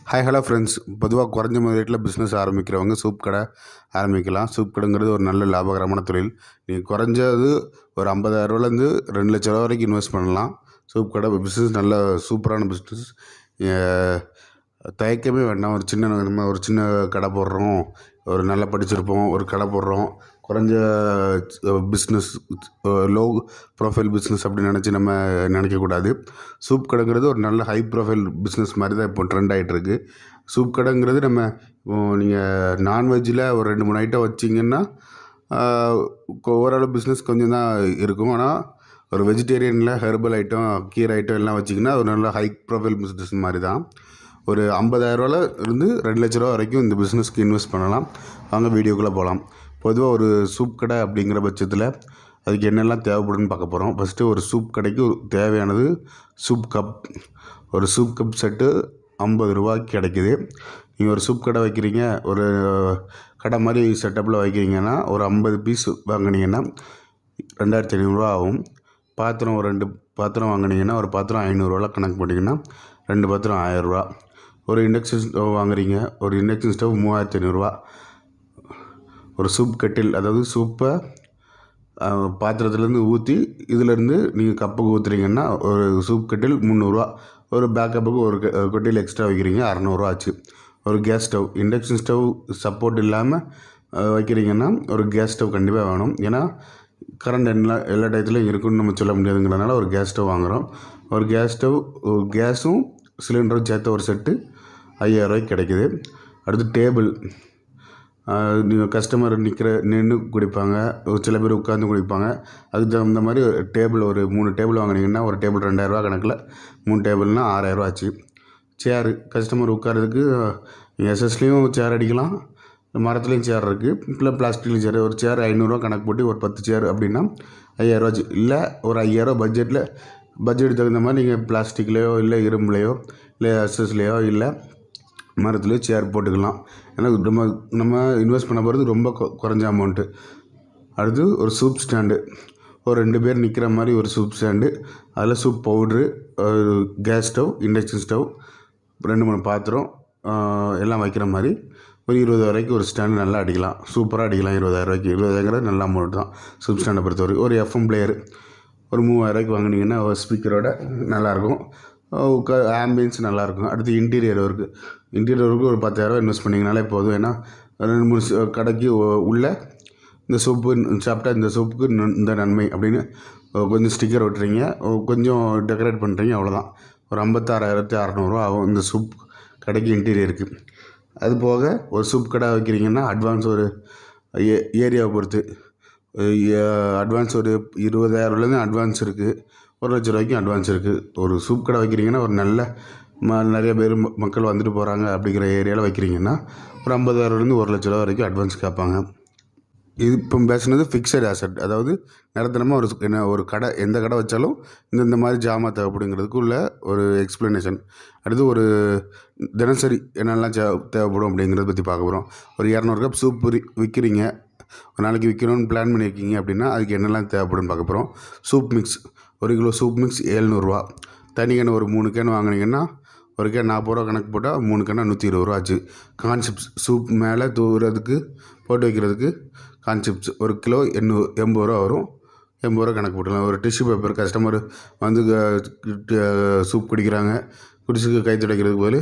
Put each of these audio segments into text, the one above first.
Hi hello friends. பொதுவாக குறைஞ்ச முதலீட்டில் பிஸ்னஸ் ஆரம்பிக்கிறவங்க சூப் கடை ஆரம்பிக்கலாம். சூப் கடைங்கிறது ஒரு நல்ல லாபகரமான தொழில். நீங்கள் குறைஞ்சது ஒரு 50,000 2,00,000 வரைக்கும் இன்வெஸ்ட் பண்ணலாம். சூப் கடை பிஸ்னஸ் நல்ல சூப்பரான பிஸ்னஸ். தயக்கமே வேண்டாம். நம்ம ஒரு சின்ன கடை போடுறோம், ஒரு நல்லா படிச்சிருப்போம், ஒரு கடை போடுறோம், குறைஞ்ச பிஸ்னஸ், லோ ப்ரொஃபைல் பிஸ்னஸ் அப்படின்னு நம்ம நினைக்கக்கூடாது. சூப் கடைங்கிறது ஒரு நல்ல ஹை ப்ரொஃபைல் பிஸ்னஸ் மாதிரி தான் இப்போ ட்ரெண்ட் ஆகிட்டுருக்கு. சூப் கடைங்கிறது நீங்கள் நான்வெஜ்ஜில் ஒரு 2-3 ஐட்டம் வச்சிங்கன்னா ஓரளவு பிஸ்னஸ் கொஞ்சம் தான் இருக்கும். ஆனால் ஒரு வெஜிடேரியனில் ஹெர்பல் ஐட்டம், கீரை ஐட்டம் எல்லாம் வச்சிங்கன்னா ஒரு நல்ல ஹை ப்ரொஃபைல் பிஸ்னஸ் மாதிரி தான். ஒரு 50,000 இருந்து 2,00,000 வரைக்கும் இந்த பிஸ்னஸ்க்கு இன்வெஸ்ட் பண்ணலாம். வாங்க வீடியோக்குள்ளே போகலாம். பொதுவாக ஒரு சூப் கடை அப்படிங்கிற பட்சத்தில் அதுக்கு என்னெல்லாம் தேவைப்படுன்னு பார்க்க போகிறோம். ஃபஸ்ட்டு ஒரு சூப் கடைக்கு தேவையானது சூப் கப். ஒரு சூப் கப் செட்டு 50 ரூபாய்க்கு கிடைக்கிது. நீங்கள் ஒரு சூப் கடை வைக்கிறீங்க, ஒரு கடை மாதிரி செட்டப்பில் வைக்கிறீங்கன்னா ஒரு 50 பீஸ் வாங்கினீங்கன்னா 2,500 ஆகும். பாத்திரம் ஒரு 2 பாத்திரம் வாங்கினீங்கன்னா ஒரு பாத்திரம் 500 கணக்கு போட்டிங்கன்னா 2 பாத்திரம் 1000 ஒரு இண்டக்ஷன் ஸ்டவ் வாங்குறீங்க, ஒரு இண்டக்ஷன் ஸ்டவ் 3,500. ஒரு சூப் கட்டில், அதாவது சூப்பை பாத்திரத்துலேருந்து ஊற்றி இதிலேருந்து நீங்கள் கப்புக்கு ஊற்றுறீங்கன்னா ஒரு சூப் கட்டில் 300. ஒரு பேக்கப்புக்கு ஒரு கட்டில் எக்ஸ்ட்ரா வைக்கிறீங்க 600 ஆச்சு. ஒரு gas stove, induction stove support இல்லாமல் வைக்கிறீங்கன்னா ஒரு கேஸ் ஸ்டவ் கண்டிப்பாக வேணும். ஏன்னா கரண்ட் எல்லா டயத்துலையும் இருக்குன்னு நம்ம சொல்ல முடியாதுங்கிறதுனால ஒரு கேஸ் ஸ்டவ் வாங்குகிறோம். ஒரு கேஸ் ஸ்டவ், கேஸும் சிலிண்டரும் சேர்த்து ஒரு செட்டு 5,000 கிடைக்கிது. அடுத்து டேபிள். நீங்கள் கஸ்டமர் நின்று குடிப்பாங்க, சில பேர் உட்காந்து குடிப்பாங்க. அதுக்கு தகுந்த மாதிரி டேபிள் ஒரு 3 டேபிள் வாங்கினீங்கன்னா ஒரு டேபிள் 2,000 கணக்கில் 3 டேபிள்னால் 6,000 ஆச்சு. சேரு, கஸ்டமர் உட்காரதுக்கு எஸ்எஸ்லேயும் சேர் அடிக்கலாம், மரத்துலேயும் சேர் இருக்குது, இல்லை பிளாஸ்டிக்லேயும் சேர். ஒரு சேர் 500 கணக்கு போட்டு ஒரு 10 சேர் அப்படின்னா 5,000 ஆச்சு. இல்லை ஒரு 5,000 பட்ஜெட் தகுந்த மாதிரி நீங்கள் பிளாஸ்டிக்லேயோ இல்லை இரும்புலையோ இல்லை எஸ்எஸ்லேயோ இல்லை மரத்துலேயோ சேர் போட்டுக்கலாம். ஏன்னா நம்ம இன்வெஸ்ட் பண்ண போகிறது ரொம்ப குறைஞ்ச அமௌண்ட்டு. அடுத்து ஒரு சூப் ஸ்டாண்டு, ஒரு 2 பேர் நிற்கிற மாதிரி ஒரு சூப் ஸ்டாண்டு. அதில் சூப் பவுட்ரு, ஒரு கேஸ் ஸ்டவ், இண்டக்ஷன் ஸ்டவ், 2-3 பாத்திரம் எல்லாம் வைக்கிற மாதிரி ஒரு 20,000 ஒரு ஸ்டாண்டு நல்லா அடிக்கலாம். சூப்பராக அடிக்கலாம் 20,000. 20,000 நல்ல அமௌண்ட் தான் சூப் ஸ்டாண்டை பொறுத்தவரைக்கும். ஒரு எஃப்எம் பிளேயர் ஒரு 3,000 வாங்கினீங்கன்னா ஒரு ஸ்பீக்கரோட நல்லாயிருக்கும், ஆம்பியன்ஸ் நல்லாயிருக்கும். அடுத்து இன்டீரியர் ஒர்க்கு ஒரு 10,000 இன்வெஸ்ட் பண்ணிங்கனாலே போதும். ஏன்னா 2-3 கடைக்கு உள்ள இந்த சோப்பு சாப்பிட்டா இந்த சோப்புக்கு இந்த நன்மை அப்படின்னு கொஞ்சம் ஸ்டிக்கர் ஒட்டுறீங்க, கொஞ்சம் டெக்கரேட் பண்ணுறீங்க, அவ்வளோதான். ஒரு 56,600 ஆகும் இந்த சூப் கடைக்கு இன்டீரியருக்கு. அது போக ஒரு சூப் கடை வைக்கிறீங்கன்னா அட்வான்ஸ் ஒரு ஏரியாவை பொறுத்து அட்வான்ஸ் ஒரு 20,000 அட்வான்ஸ் இருக்குது, 1,00,000 அட்வான்ஸ் இருக்குது. ஒரு சூப் கடை வைக்கிறீங்கன்னா ஒரு நல்ல நிறைய பேர் மக்கள் வந்துட்டு போகிறாங்க அப்படிங்கிற ஏரியாவில் வைக்கிறீங்கன்னா ஒரு 50,000 1,00,000 வரைக்கும் அட்வான்ஸ் கேட்பாங்க. இது இப்போ பேசுனது ஃபிக்ஸட் ஆசெட், அதாவது நிரந்தரமாக ஒரு கடை, எந்த கடை வச்சாலும் இந்த மாதிரி ஜாமான் தேவைப்படுங்கிறதுக்கு உள்ள ஒரு எக்ஸ்ப்ளனேஷன். அடுத்து ஒரு தினசரி என்னெல்லாம் தேவைப்படும் அப்படிங்கிறத பற்றி பார்க்க போகிறோம். ஒரு 200 கப் சூப் விற்கிறீங்க, ஒரு நாளைக்கு விற்கணும்னு பிளான் பண்ணியிருக்கீங்க அப்படின்னா அதுக்கு என்னெல்லாம் தேவைப்படுன்னு பார்க்க போகிறோம். Soup mix, 1 kilo soup mix 700. தனி கேன் ஒரு 3 கேன் வாங்கினீங்கன்னா ஒரு கேன் 40 ரூபா கணக்கு போட்டால் 3 கேனா 120 ஆச்சு. கான்செப்ட்ஸ், சூப் மேலே தூவுறதுக்கு போட்டு வைக்கிறதுக்கு கான்செப்ட்ஸ் 1 கிலோ 80 வரும். 80 கணக்கு போட்டுக்கலாம். ஒரு டிஷ்யூ பேப்பர், கஸ்டமர் வந்து சூப் குடிக்கிறாங்க, குடிச்சுக்கு கை துடைக்கிறதுக்கு போது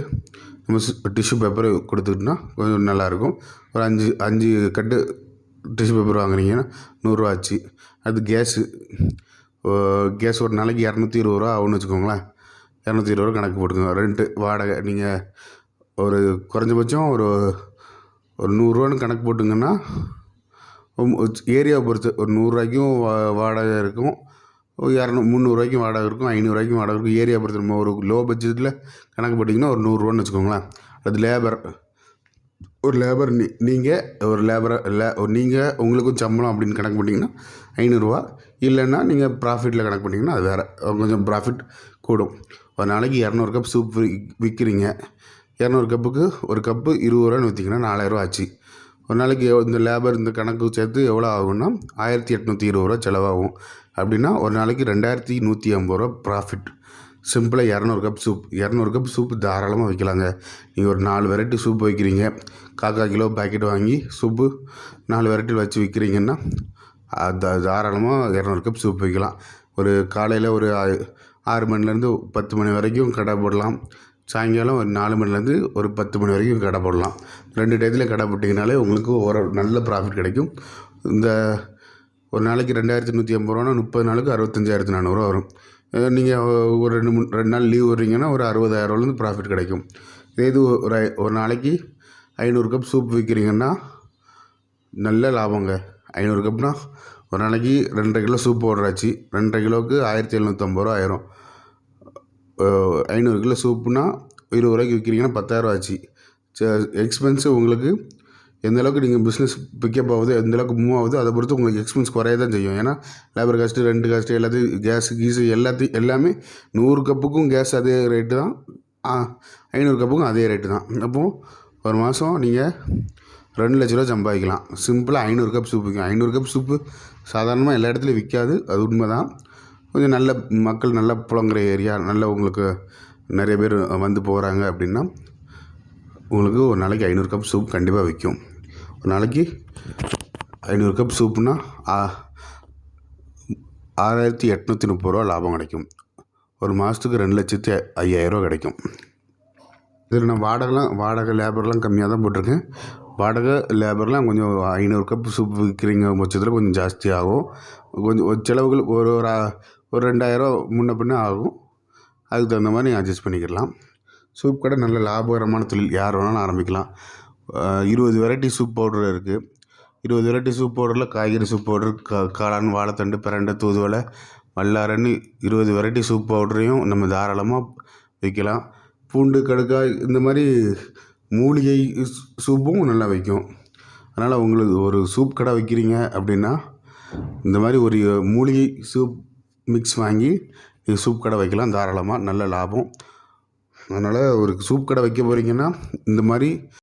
நம்ம டிஷ்யூ பேப்பர் கொடுத்துக்கிட்டோன்னா கொஞ்சம் நல்லாயிருக்கும். ஒரு 5 கட்டு டிஷ்யூ பேப்பர் வாங்குறீங்கன்னா 100 ஆச்சு. அது கேஸ் ஒரு நாளைக்கு 220 ஆகும்னு வச்சுக்கோங்களேன். 220 கணக்கு போட்டுக்கோங்க. ரெண்ட்டு, வாடகை, நீங்கள் ஒரு குறைஞ்சபட்சம் ஒரு 100 கணக்கு போட்டுங்கன்னா ஏரியாவை பொறுத்து ஒரு 100 வாடகை இருக்கும், 300 வாடகை இருக்கும், 500 வாடகை இருக்கும். ஏரியா பொறுத்து நம்ம ஒரு லோ பட்ஜெட்டில் கணக்கு போட்டிங்கன்னா ஒரு 100 வச்சுக்கோங்களேன். அது ஒரு லேபர் நீங்கள் உங்களுக்கும் சம்பளம் அப்படின்னு கணக்கு பண்ணிங்கன்னா 500. இல்லைன்னா நீங்கள் ப்ராஃபிட்டில் கணக்கு பண்ணிங்கன்னா அது வேறு, கொஞ்சம் ப்ராஃபிட் கூடும். ஒரு நாளைக்கு 200 கப் சூப் விற்கிறீங்க, 200 கப்புக்கு ஒரு கப்பு 20 விற்றிங்கன்னா 4,000 ஆச்சு. ஒரு நாளைக்கு இந்த லேபர் இந்த கணக்கு சேர்த்து எவ்வளோ ஆகும்னா 1,820 செலவாகும். அப்படின்னா ஒரு நாளைக்கு 2,150 ப்ராஃபிட். சிம்பிளாக 200 கப் சூப்பு தாராளமாக வைக்கலாங்க. நீங்கள் ஒரு 4 வெரைட்டி சூப் வைக்கிறீங்க, 1/4 கிலோ பாக்கெட் வாங்கி சூப்பு 4 வெரைட்டியில் வச்சு விற்கிறீங்கன்னா தாராளமாக 200 கப் சூப் வைக்கலாம். ஒரு காலையில் ஒரு 6 மணிலேருந்து 10 மணி வரைக்கும் கடை போடலாம். சாயங்காலம் ஒரு 4 மணிலேருந்து ஒரு 10 மணி வரைக்கும் கடை போடலாம். 2 டயத்தில் கடை போட்டிங்கனாலே உங்களுக்கு ஒரு நல்ல ப்ராஃபிட் கிடைக்கும். இந்த ஒரு நாளைக்கு 2150 ரூபானா 30 நாளுக்கு 65,400 வரும். நீங்கள் ஒரு 2 நாள் லீவ் விட்றீங்கன்னா ஒரு 60,000 ப்ராஃபிட் கிடைக்கும். இது ஒரு நாளைக்கு 500 கப் சூப் விற்கிறீங்கன்னா நல்ல லாபங்க. 500 கப்னா ஒரு நாளைக்கு 2.5 கிலோ சூப் ஆச்சு. 2.5 கிலோவுக்கு 1750 ரூபா ஆயிரும். 500 கிலோ சூப்புனா 20 ரூபாய்க்கு விற்கிறீங்கன்னா 10,000 ஆச்சு. எக்ஸ்பென்ஸு உங்களுக்கு எந்தளவுக்கு நீங்கள் பிஸ்னஸ் பிக்கப் ஆகுது, எந்தளவுக்கு மூவ் ஆகுது, அதை பொறுத்து உங்களுக்கு எக்ஸ்பென்ஸ் குறைய தான் செய்யும். ஏன்னா லேபர் காஸ்ட்டு, ரெண்ட் காஸ்ட்டு, எல்லாத்தையும் கீஸு எல்லாமே 100 கப்புக்கும் கேஸ் அதே ரேட்டு தான், 500 கப்புக்கும் அதே ரேட்டு தான். அப்போது ஒரு மாதம் நீங்கள் 2 லட்ச ரூபா சம்பாதிக்கலாம். சிம்பிளாக 500 கப் சூப்பு விற்கும். 500 கப் சூப்பு சாதாரணமாக எல்லா இடத்துலையும் விற்காது, அது உண்மை தான். கொஞ்சம் நல்ல மக்கள் நல்லா புழங்குற ஏரியா, நல்ல உங்களுக்கு நிறைய பேர் வந்து போகிறாங்க அப்படின்னா உங்களுக்கு ஒரு நாளைக்கு 500 கப் சூப் கண்டிப்பாக விற்கும். ஒரு நாளைக்கு 500 கப் சூப்புனா 6,830 ரூபா லாபம் கிடைக்கும். ஒரு மாதத்துக்கு 2,05,000 ரூபா கிடைக்கும். இதில் நான் வாடகை லேபர்லாம் கம்மியாக தான் போட்டிருக்கேன். வாடகை லேபர்லாம் கொஞ்சம் 500 கப் சூப் விற்கிறீங்க பட்சத்தில் கொஞ்சம் ஜாஸ்தி ஆகும். கொஞ்சம் செலவுகள் ஒரு 2,000 முன்ன பின்ன ஆகும். அதுக்கு தகுந்த மாதிரி நீங்கள் அட்ஜஸ்ட் பண்ணிக்கிடலாம். சூப் கடை நல்ல லாபகரமான தொழில், யார் வேணாலும் ஆரம்பிக்கலாம். 20 வெரைட்டி சூப் பவுடர் இருக்குது. 20 வெரைட்டி சூப் பவுடரில் காய்கறி சூப் பவுடர், காளான், வாழைத்தண்டு, பிரண்டை, தூதுவளை, வல்லாரன்னு 20 வெரைட்டி சூப் பவுடரையும் நம்ம தாராளமாக விற்கலாம். பூண்டு, கடுக்காய், இந்த மாதிரி மூலிகை சூப்பும் நல்லா விற்கும். அதனால் உங்களுக்கு ஒரு சூப் கடை வைக்கிறீங்க அப்படின்னா இந்த மாதிரி ஒரு மூலிகை சூப் மிக்ஸ் வாங்கி நீங்கள் சூப் கடை வைக்கலாம் தாராளமாக, நல்ல லாபம். அதனால் ஒரு சூப் கடை வைக்க போகிறீங்கன்னா இந்த மாதிரி